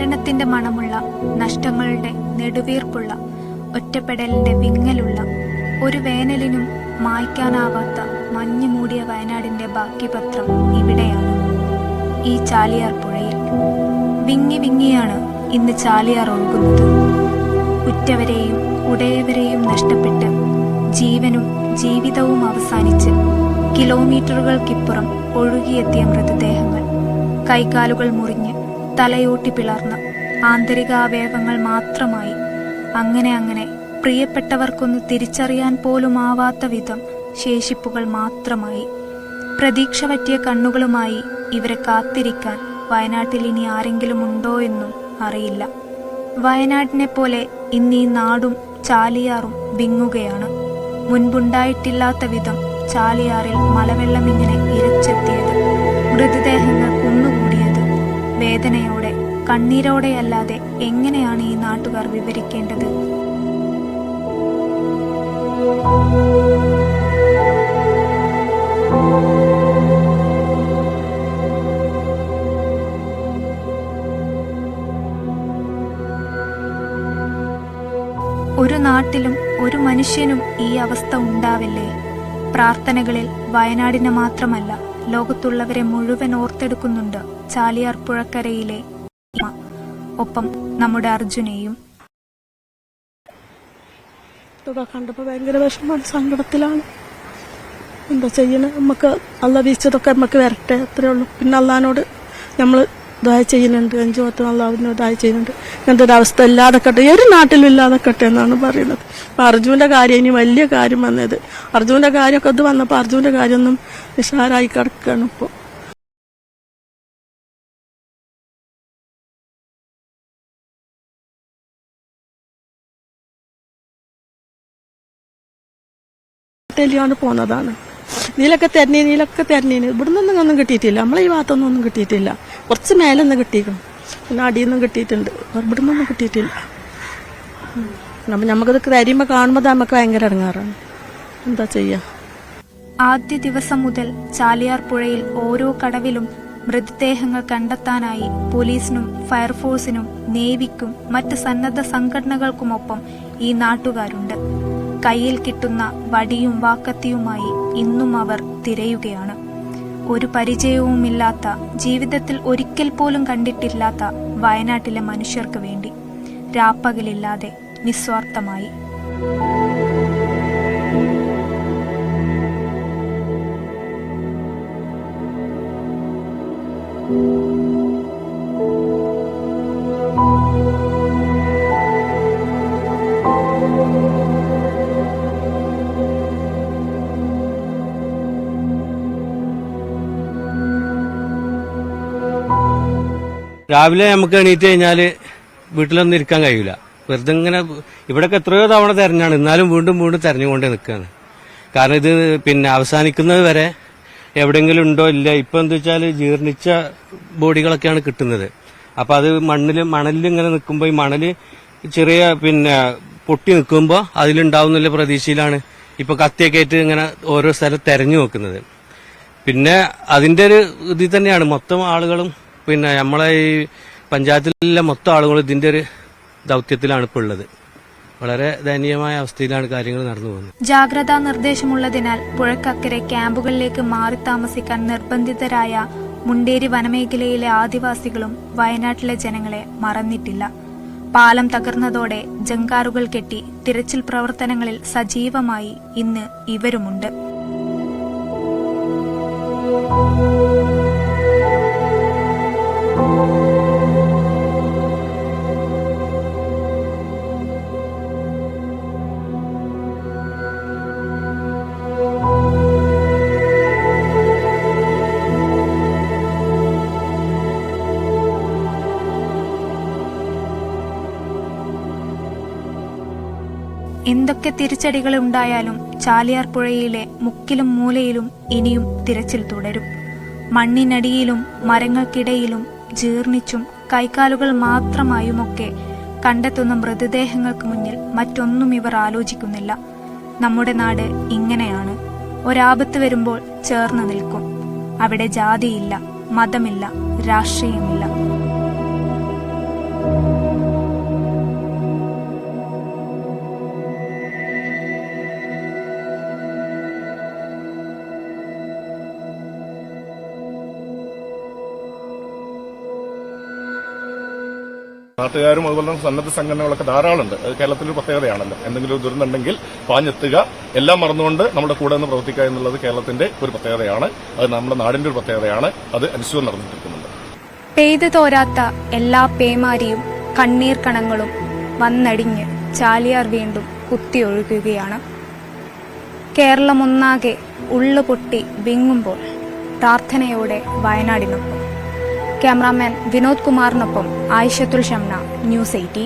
മരണത്തിന്റെ മണമുള്ള, നഷ്ടങ്ങളുടെ നെടുവീർപ്പുള്ള, ഒറ്റപ്പെടലിന്റെ വിങ്ങലുള്ള, ഒരു വേനലിനും മായ്ക്കാനാവാത്ത മഞ്ഞു മൂടിയ വയനാടിന്റെ ബാക്കിപത്രം ഇവിടെയാണ്, ഈ ചാലിയാർ പുഴയിൽ. വിങ്ങി വിങ്ങിയാണ് ഇന്ന് ചാലിയാർ ഒഴുകുന്നത്. ഉറ്റവരെയും ഉടയവരെയും നഷ്ടപ്പെട്ട് ജീവനും ജീവിതവും അവസാനിച്ച് കിലോമീറ്ററുകൾക്കിപ്പുറം ഒഴുകിയെത്തിയ മൃതദേഹങ്ങൾ, കൈകാലുകൾ മുറിഞ്ഞ് തലയോട്ടി പിളർന്ന് ആന്തരികാവയവങ്ങൾ മാത്രമായി, അങ്ങനെ പ്രിയപ്പെട്ടവർക്കൊന്ന് തിരിച്ചറിയാൻ പോലുമാവാത്ത വിധം ശേഷിപ്പുകൾ മാത്രമായി. പ്രതീക്ഷ പറ്റിയ കണ്ണുകളുമായി ഇവരെ കാത്തിരിക്കാൻ വയനാട്ടിൽ ഇനി ആരെങ്കിലും ഉണ്ടോ എന്നും അറിയില്ല. വയനാട്ടിനെ പോലെ ഇന്ന് ഈ നാടും ചാലിയാറും വിങ്ങുകയാണ്. മുൻപുണ്ടായിട്ടില്ലാത്ത വിധം ചാലിയാറിൽ മലവെള്ളം ഇങ്ങനെ ഇരച്ചെത്തിയത്, മൃതദേഹങ്ങൾ കുന്നുകൂടിയത്, വേദനയോടെ കണ്ണീരോടെയല്ലാതെ എങ്ങനെയാണ് ഈ നാട്ടുകാർ വിവരിക്കേണ്ടത്? ഒരു നാട്ടിലും ഒരു മനുഷ്യനും ഈ അവസ്ഥ ഉണ്ടാവില്ലേ? പ്രാർത്ഥനകളിൽ വയനാടിനെ മാത്രമല്ല, ലോകത്തുള്ളവരെ മുഴുവൻ ഓർത്തെടുക്കുന്നുണ്ട് ചാലിയാർ പുഴക്കരയിലെ ഒപ്പം നമ്മുടെ അർജുനെയും. കണ്ടപ്പോൾ ഭയങ്കര വിഷമമാണ്, സങ്കടത്തിലാണ്. എന്താ ചെയ്യണേ? നമുക്ക് അള്ള വീഴ്ചതൊക്കെ നമുക്ക് വരട്ടെ, അത്രേ ഉള്ളൂ. പിന്നെ അള്ളഹാനോട് നമ്മൾ ദായ ചെയ്യുന്നുണ്ട്, 5 വർഷം അള്ളാഹുവിനോട് ദായ ചെയ്യുന്നുണ്ട്. ഇങ്ങനത്തെ ഒരു അവസ്ഥ ഇല്ലാതെക്കട്ടെ, ഒരു നാട്ടിലും ഇല്ലാതെക്കട്ടെ എന്നാണ് പറയുന്നത്. അപ്പൊ അർജുന്റെ കാര്യം ഇനി വലിയ കാര്യം വന്നത്, അർജുന്റെ കാര്യമൊക്കെ ഇത് വന്നപ്പോൾ അർജുന്റെ കാര്യമൊന്നും നിസ്സാരായി കിടക്കുകയാണ് ഇപ്പോൾ. ാണ് പോന്നതാണ്. നീലൊക്കെ തെരഞ്ഞീന് ഇവിടുന്നൊന്നും ഒന്നും കിട്ടിയിട്ടില്ല. നമ്മളെ ഈ ഭാഗത്തൊന്നും ഒന്നും കിട്ടിയിട്ടില്ല. കുറച്ച് മേലൊന്നും കിട്ടിയിരിക്കണം, പിന്നെ അടിയൊന്നും കിട്ടിയിട്ടുണ്ട്. ഇവിടുന്നൊന്നും കിട്ടിയിട്ടില്ല. നമുക്കത് തരുമ്പോ കാണുമ്പോൾ നമുക്ക് ഭയങ്കര ഇടങ്ങാറാണ്. എന്താ ചെയ്യാ? ആദ്യ ദിവസം മുതൽ ചാലിയാർ പുഴയിൽ ഓരോ കടവിലും മൃതദേഹങ്ങൾ കണ്ടെത്താനായി പോലീസിനും ഫയർഫോഴ്സിനും നേവിക്കും മറ്റ് സന്നദ്ധ സംഘടനകൾക്കുമൊപ്പം ഈ നാട്ടുകാരുണ്ട്. കയ്യിൽ കിട്ടുന്ന വടിയും വാക്കത്തിയുമായി ഇന്നും അവർ തിരയുകയാണ്. ഒരു പരിചയവുമില്ലാത്ത, ജീവിതത്തിൽ ഒരിക്കൽ പോലും കണ്ടിട്ടില്ലാത്ത വയനാട്ടിലെ മനുഷ്യർക്ക് വേണ്ടി രാപ്പകലില്ലാതെ നിസ്വാർത്ഥമായി. രാവിലെ നമുക്ക് എണീറ്റ് കഴിഞ്ഞാല് വീട്ടിലൊന്നും ഇരിക്കാൻ കഴിയില്ല. വെറുതെ ഇങ്ങനെ ഇവിടെയൊക്കെ എത്രയോ തവണ തെരഞ്ഞാണ്, എന്നാലും വീണ്ടും തെരഞ്ഞുകൊണ്ടേ നിൽക്കുകയാണ്. കാരണം ഇത് പിന്നെ അവസാനിക്കുന്നത് വരെ എവിടെയെങ്കിലും ഉണ്ടോ ഇല്ല. ഇപ്പൊ എന്താ വെച്ചാൽ ജീർണിച്ച ബോഡികളൊക്കെയാണ് കിട്ടുന്നത്. അപ്പൊ അത് മണലിൽ ഇങ്ങനെ നിൽക്കുമ്പോൾ ഈ മണല് ചെറിയ പിന്നെ പൊട്ടി നിൽക്കുമ്പോൾ അതിലുണ്ടാവുന്നുള്ള പ്രതീക്ഷയിലാണ് ഇപ്പൊ കത്തിയൊക്കെ ആയിട്ട് ഇങ്ങനെ ഓരോ സ്ഥലം തെരഞ്ഞു നോക്കുന്നത്. പിന്നെ അതിന്റെ ഒരു ഇതിൽ തന്നെയാണ് മൊത്തം ആളുകളും, പിന്നെ നമ്മളെ ഈ പഞ്ചായത്തിലെ മൊത്തം ആളുകളും ഇതിന്റെ ഒരു ദൗത്യത്തിലാണ് ഇപ്പോൾ ഉള്ളത്. വളരെ ദയനീയമായ അവസ്ഥയിലാണ് കാര്യങ്ങൾ നടന്നു പോകുന്നത്. ജാഗ്രതാ നിർദ്ദേശമുള്ളതിനാൽ പുഴക്കക്കരെ ക്യാമ്പുകളിലേക്ക് മാറി താമസിക്കാൻ നിർബന്ധിതരായ മുണ്ടേരി വനമേഖലയിലെ ആദിവാസികളും വയനാട്ടിലെ ജനങ്ങളെ മറന്നിട്ടില്ല. പാലം തകർന്നതോടെ ജങ്കാറുകൾ കെട്ടി തിരച്ചിൽ പ്രവർത്തനങ്ങളിൽ സജീവമായി ഇന്ന് ഇവരുമുണ്ട്. എന്തൊക്കെ തിരിച്ചടികൾ ഉണ്ടായാലും ചാലിയാർ പുഴയിലെ മുക്കിലും മൂലയിലും ഇനിയും തിരച്ചിൽ തുടരും. മണ്ണിനടിയിലും മരങ്ങൾക്കിടയിലും ജീർണിച്ചും കൈകാലുകൾ മാത്രമായുമൊക്കെ കണ്ടെത്തുന്ന മൃതദേഹങ്ങൾക്ക് മുന്നിൽ മറ്റൊന്നും ഇവർ ആലോചിക്കുന്നില്ല. നമ്മുടെ നാട് ഇങ്ങനെയാണ്. ഒരാപത്ത് വരുമ്പോൾ ചേർന്ന് നിൽക്കും. അവിടെ ജാതിയില്ല, മതമില്ല, രാഷ്ട്രീയമില്ല. നാട്ടുകാരും അതുപോലെ തന്നെ സന്നദ്ധ സംഘടനകളൊക്കെ ധാരാളമുണ്ട്. അത് കേരളത്തിന്റെ ഒരു പ്രത്യേകതയാണല്ലോ. എന്തെങ്കിലും ഒരു ദുരന്തമുണ്ടെങ്കിൽ പാഞ്ഞെത്തുക, എല്ലാം മറന്നുകൊണ്ട് നമ്മുടെ കൂടെ നിന്ന് പ്രവർത്തിക്കുക എന്നുള്ളത് കേരളത്തിന്റെ ഒരു പ്രത്യേകതയാണ്. അത് നമ്മുടെ നാടിന്റെ ഒരു പ്രത്യേകതയാണ്. അത് അനുസരിച്ച് നടന്നിരിക്കുന്നുണ്ട്. പെയ്തു തോരാത്ത എല്ലാ പേമാരിയും കണ്ണീർ കണങ്ങളും വന്നടിഞ്ഞ് ചാലിയാർ വീണ്ടും കുത്തിയൊഴുകുകയാണ്. കേരളമൊന്നാകെ ഉള്ളുപൊട്ടി വിങ്ങുമ്പോൾ പ്രാർത്ഥനയോടെ വയനാടിനൊപ്പം. ക്യാമറാമാൻ വിനോദ് കുമാറിനൊപ്പം ആയിഷത്തുൽ ഷംന, ന്യൂസ് 18.